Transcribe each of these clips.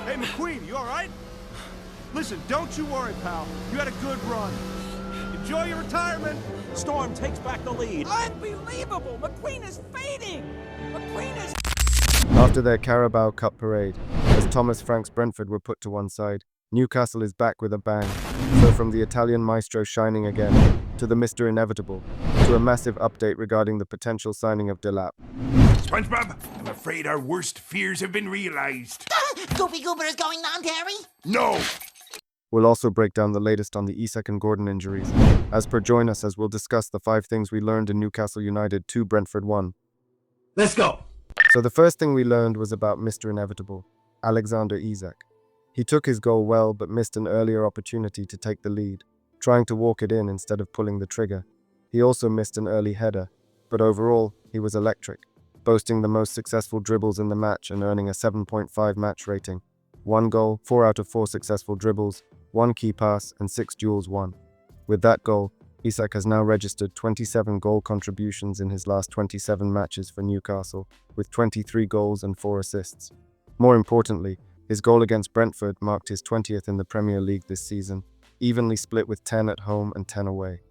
Hey, McQueen, you all right? Listen, don't you worry, pal. You had a good run. Enjoy your retirement. Storm takes back the lead. Unbelievable! McQueen is fading! McQueen is... After their Carabao Cup parade, as Thomas Frank's Brentford were put to one side, Newcastle is back with a bang. So from the Italian maestro shining again, to the Mr. Inevitable, to a massive update regarding the potential signing of Delap. SpongeBob, I'm afraid our worst fears have been realized. Goofy Goober is going on, Terry? No! We'll also break down the latest on the Isak and Gordon injuries. As per, join us as we'll discuss the 5 things we learned in Newcastle United 2 Brentford 1. Let's go. So the first thing we learned was about Mr. Inevitable, Alexander Isak. He took his goal well but missed an earlier opportunity to take the lead, trying to walk it in instead of pulling the trigger. He also missed an early header, but overall, he was electric, boasting the most successful dribbles in the match and earning a 7.5 match rating. 1 goal, 4 out of 4 successful dribbles, 1 key pass, and 6 duels won. With that goal, Isak has now registered 27 goal contributions in his last 27 matches for Newcastle, with 23 goals and 4 assists. More importantly, his goal against Brentford marked his 20th in the Premier League this season, evenly split with 10 at home and 10 away.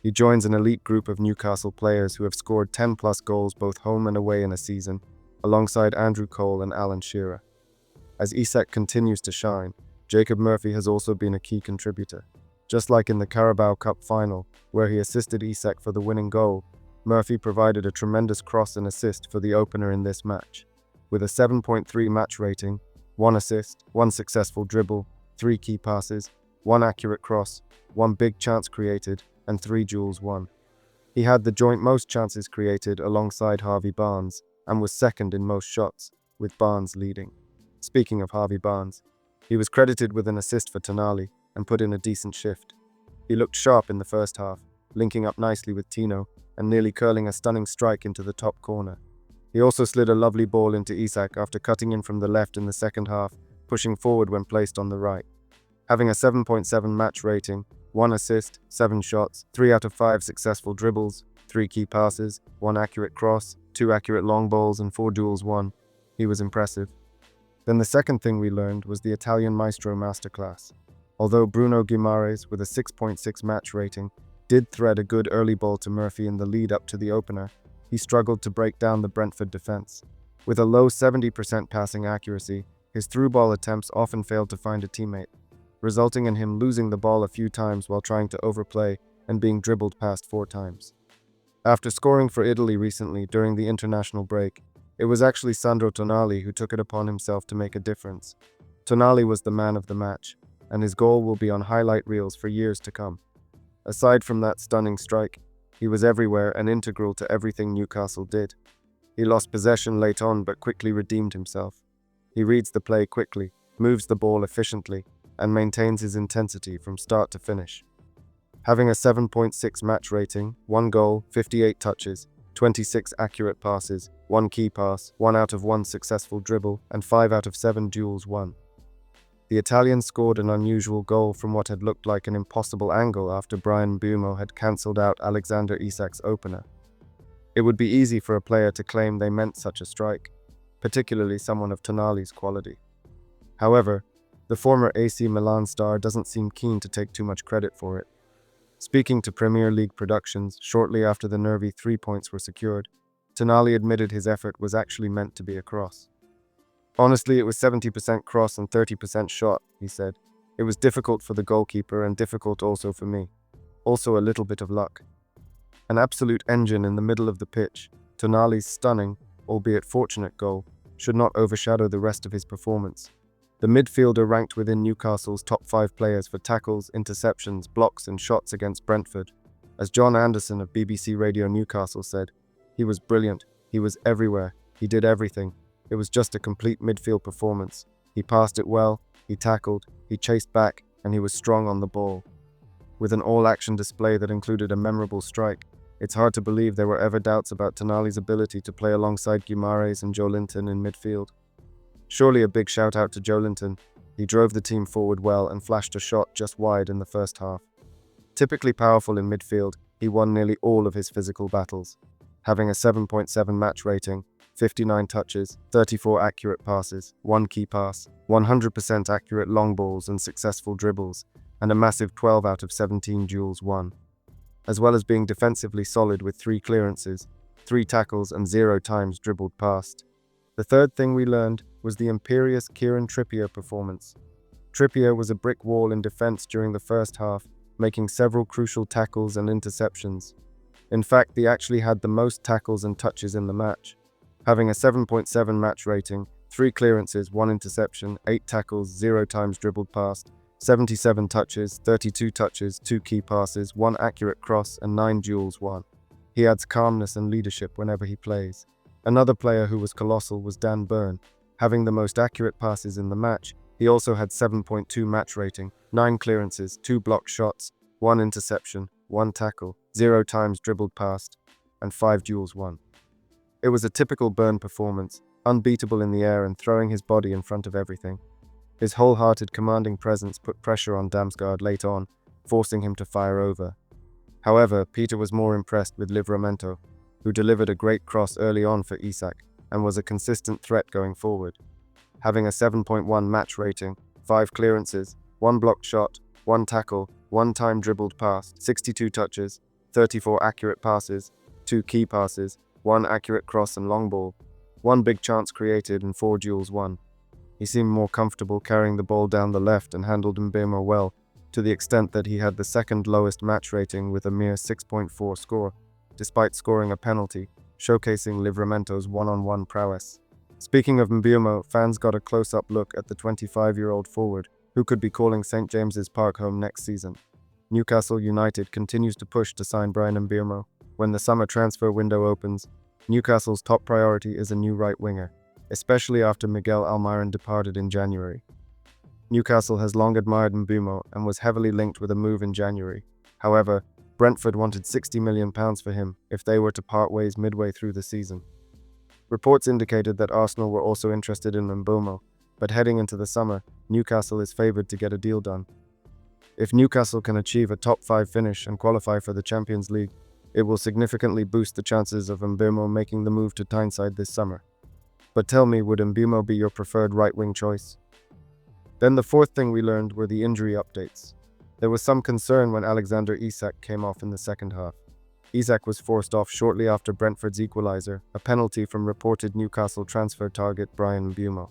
He joins an elite group of Newcastle players who have scored 10+ goals both home and away in a season, alongside Andrew Cole and Alan Shearer. As Isak continues to shine, Jacob Murphy has also been a key contributor. Just like in the Carabao Cup final, where he assisted Isak for the winning goal, Murphy provided a tremendous cross and assist for the opener in this match. With a 7.3 match rating, 1 assist, 1 successful dribble, 3 key passes, 1 accurate cross, 1 big chance created, and 3 duels won. He had the joint most chances created alongside Harvey Barnes, and was second in most shots, with Barnes leading. Speaking of Harvey Barnes, he was credited with an assist for Tonali and put in a decent shift. He looked sharp in the first half, linking up nicely with Tyno and nearly curling a stunning strike into the top corner. He also slid a lovely ball into Isak after cutting in from the left in the second half, pushing forward when placed on the right. Having a 7.7 match rating, 1 assist, 7 shots, 3 out of 5 successful dribbles, 3 key passes, 1 accurate cross, 2 accurate long balls, and 4 duels won, he was impressive. Then the second thing we learned was the Italian maestro masterclass. Although Bruno Guimaraes, with a 6.6 match rating, did thread a good early ball to Murphy in the lead up to the opener, he struggled to break down the Brentford defense. With a low 70% passing accuracy, his through ball attempts often failed to find a teammate, resulting in him losing the ball a few times while trying to overplay and being dribbled past 4 times. After scoring for Italy recently during the international break, it was actually Sandro Tonali who took it upon himself to make a difference. Tonali was the man of the match, and his goal will be on highlight reels for years to come. Aside from that stunning strike, he was everywhere and integral to everything Newcastle did. He lost possession late on but quickly redeemed himself. He reads the play quickly, moves the ball efficiently, and maintains his intensity from start to finish. Having a 7.6 match rating, 1 goal, 58 touches, 26 accurate passes, 1 key pass, 1 out of 1 successful dribble, and 5 out of 7 duels won. The Italian scored an unusual goal from what had looked like an impossible angle after Brian Mbeumo had cancelled out Alexander Isak's opener. It would be easy for a player to claim they meant such a strike, particularly someone of Tonali's quality. However, the former AC Milan star doesn't seem keen to take too much credit for it. Speaking to Premier League Productions shortly after the nervy 3 points were secured, Tonali admitted his effort was actually meant to be a cross. Honestly, it was 70% cross and 30% shot, he said. It was difficult for the goalkeeper and difficult also for me. Also a little bit of luck. An absolute engine in the middle of the pitch, Tonali's stunning, albeit fortunate goal, should not overshadow the rest of his performance. The midfielder ranked within Newcastle's top 5 players for tackles, interceptions, blocks and shots against Brentford. As John Anderson of BBC Radio Newcastle said, he was brilliant, he was everywhere, he did everything. It was just a complete midfield performance. He passed it well, he tackled, he chased back, and he was strong on the ball. With an all-action display that included a memorable strike, it's hard to believe there were ever doubts about Tonali's ability to play alongside Guimaraes and Joelinton in midfield. Surely a big shout out to Joelinton. He drove the team forward well and flashed a shot just wide in the first half. Typically powerful in midfield, he won nearly all of his physical battles. Having a 7.7 match rating, 59 touches, 34 accurate passes, 1 key pass, 100% accurate long balls and successful dribbles, and a massive 12 out of 17 duels won, as well as being defensively solid with 3 clearances, 3 tackles and 0 times dribbled past. The third thing we learned was the imperious Kieran Trippier performance. Trippier was a brick wall in defense during the first half, making several crucial tackles and interceptions. In fact, he actually had the most tackles and touches in the match, having a 7.7 match rating, 3 clearances, 1 interception, 8 tackles, 0 times dribbled past, 77 touches, 32 touches, 2 key passes, 1 accurate cross, and 9 duels won. He adds calmness and leadership whenever he plays. Another player who was colossal was Dan Burn. Having the most accurate passes in the match, he also had 7.2 match rating, 9 clearances, 2 blocked shots, 1 interception, 1 tackle, 0 times dribbled past, and 5 duels won. It was a typical Burn performance, unbeatable in the air and throwing his body in front of everything. His wholehearted commanding presence put pressure on Damsgaard late on, forcing him to fire over. However, Peter was more impressed with Livramento, who delivered a great cross early on for Isak and was a consistent threat going forward. Having a 7.1 match rating, 5 clearances, 1 blocked shot, 1 tackle, 1 time dribbled pass, 62 touches, 34 accurate passes, 2 key passes, 1 accurate cross and long ball, 1 big chance created and 4 duels won. He seemed more comfortable carrying the ball down the left and handled Mbeumo well, to the extent that he had the second lowest match rating with a mere 6.4 score, despite scoring a penalty, showcasing Livramento's one-on-one prowess. Speaking of Mbeumo, fans got a close-up look at the 25-year-old forward, who could be calling St James's Park home next season. Newcastle United continues to push to sign Bryan Mbeumo. When the summer transfer window opens, Newcastle's top priority is a new right winger, especially after Miguel Almiron departed in January. Newcastle has long admired Mbeumo and was heavily linked with a move in January. However, Brentford wanted £60 million for him if they were to part ways midway through the season. Reports indicated that Arsenal were also interested in Mbeumo, but heading into the summer, Newcastle is favoured to get a deal done. If Newcastle can achieve a top 5 finish and qualify for the Champions League, it will significantly boost the chances of Mbeumo making the move to Tyneside this summer. But tell me, would Mbeumo be your preferred right-wing choice? Then the fourth thing we learned were the injury updates. There was some concern when Alexander Isak came off in the second half. Isak was forced off shortly after Brentford's equaliser, a penalty from reported Newcastle transfer target Bryan Mbeumo.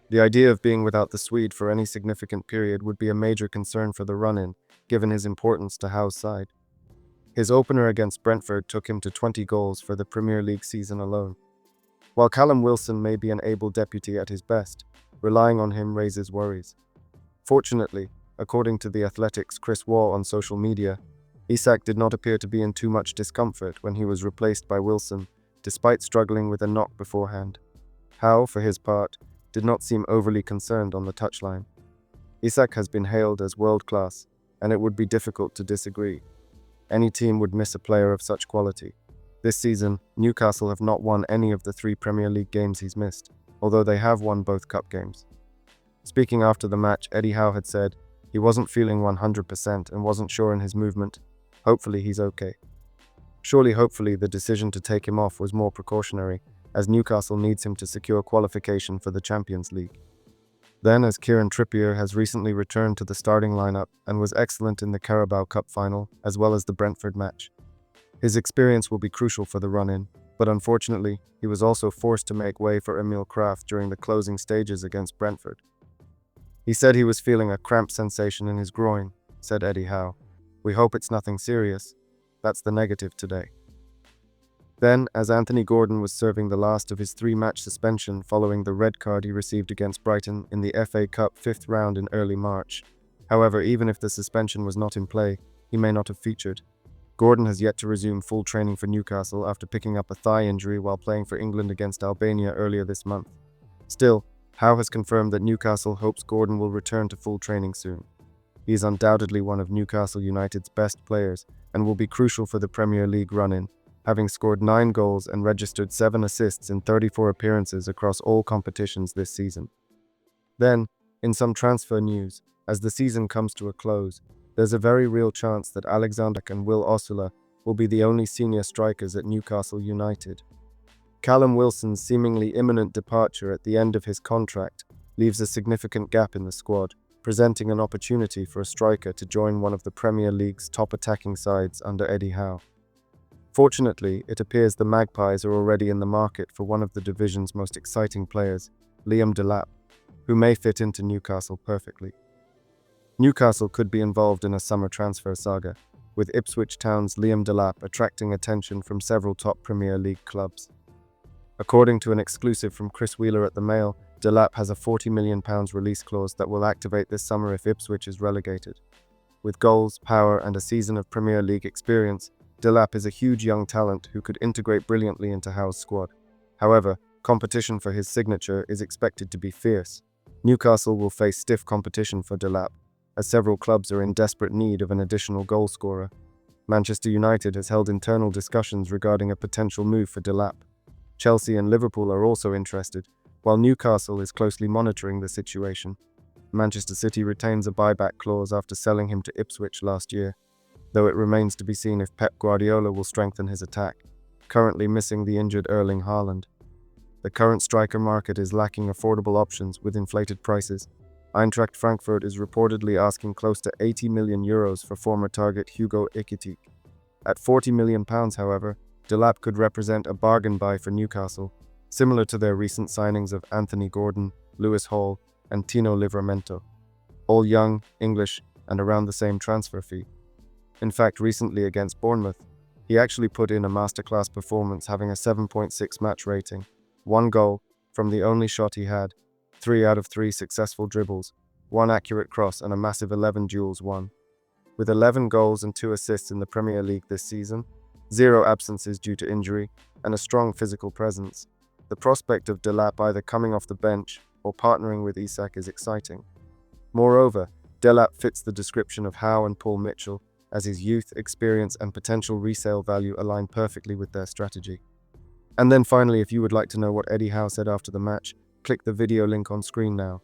The idea of being without the Swede for any significant period would be a major concern for the run-in, given his importance to Howe's side. His opener against Brentford took him to 20 goals for the Premier League season alone. While Callum Wilson may be an able deputy at his best, relying on him raises worries. Fortunately, according to The Athletic's Chris Waugh on social media, Isak did not appear to be in too much discomfort when he was replaced by Wilson, despite struggling with a knock beforehand. Howe, for his part, did not seem overly concerned on the touchline. Isak has been hailed as world-class, and it would be difficult to disagree. Any team would miss a player of such quality. This season, Newcastle have not won any of the 3 Premier League games he's missed, although they have won both cup games. Speaking after the match, Eddie Howe had said he wasn't feeling 100% and wasn't sure in his movement. Hopefully he's okay. Hopefully the decision to take him off was more precautionary, as Newcastle needs him to secure qualification for the Champions League. Then, as Kieran Trippier has recently returned to the starting lineup and was excellent in the Carabao Cup final, as well as the Brentford match. His experience will be crucial for the run-in, but unfortunately, he was also forced to make way for Emil Kraft during the closing stages against Brentford. He said he was feeling a cramp sensation in his groin, said Eddie Howe. We hope it's nothing serious. That's the negative today. Then, as Anthony Gordon was serving the last of his 3-match suspension following the red card he received against Brighton in the FA Cup 5th round in early March. However, even if the suspension was not in play, he may not have featured. Gordon has yet to resume full training for Newcastle after picking up a thigh injury while playing for England against Albania earlier this month. Still, Howe has confirmed that Newcastle hopes Gordon will return to full training soon. He is undoubtedly one of Newcastle United's best players and will be crucial for the Premier League run-in, having scored 9 goals and registered 7 assists in 34 appearances across all competitions this season. Then, in some transfer news, as the season comes to a close, there's a very real chance that Alexander and Will Osula will be the only senior strikers at Newcastle United. Callum Wilson's seemingly imminent departure at the end of his contract leaves a significant gap in the squad, presenting an opportunity for a striker to join one of the Premier League's top attacking sides under Eddie Howe. Fortunately, it appears the Magpies are already in the market for one of the division's most exciting players, Liam Delap, who may fit into Newcastle perfectly. Newcastle could be involved in a summer transfer saga, with Ipswich Town's Liam Delap attracting attention from several top Premier League clubs. According to an exclusive from Chris Wheeler at the Mail, Delap has a £40 million release clause that will activate this summer if Ipswich is relegated. With goals, power, and a season of Premier League experience, Delap is a huge young talent who could integrate brilliantly into Howe's squad. However, competition for his signature is expected to be fierce. Newcastle will face stiff competition for Delap, as several clubs are in desperate need of an additional goal scorer. Manchester United has held internal discussions regarding a potential move for Delap. Chelsea and Liverpool are also interested, while Newcastle is closely monitoring the situation. Manchester City retains a buyback clause after selling him to Ipswich last year, though it remains to be seen if Pep Guardiola will strengthen his attack, currently missing the injured Erling Haaland. The current striker market is lacking affordable options with inflated prices. Eintracht Frankfurt is reportedly asking close to €80 million for former target Hugo Ekitike. At £40 million, however, Delap could represent a bargain buy for Newcastle, similar to their recent signings of Anthony Gordon, Lewis Hall, and Tino Livramento, all young, English, and around the same transfer fee. In fact, recently against Bournemouth, he actually put in a masterclass performance, having a 7.6 match rating, 1 goal from the only shot he had, 3 out of 3 successful dribbles, 1 accurate cross, and a massive 11 duels won. With 11 goals and 2 assists in the Premier League this season, 0 absences due to injury, and a strong physical presence, the prospect of Delap either coming off the bench or partnering with Isak is exciting. Moreover, Delap fits the description of Howe and Paul Mitchell, as his youth, experience, and potential resale value align perfectly with their strategy. And then finally, if you would like to know what Eddie Howe said after the match, click the video link on screen now.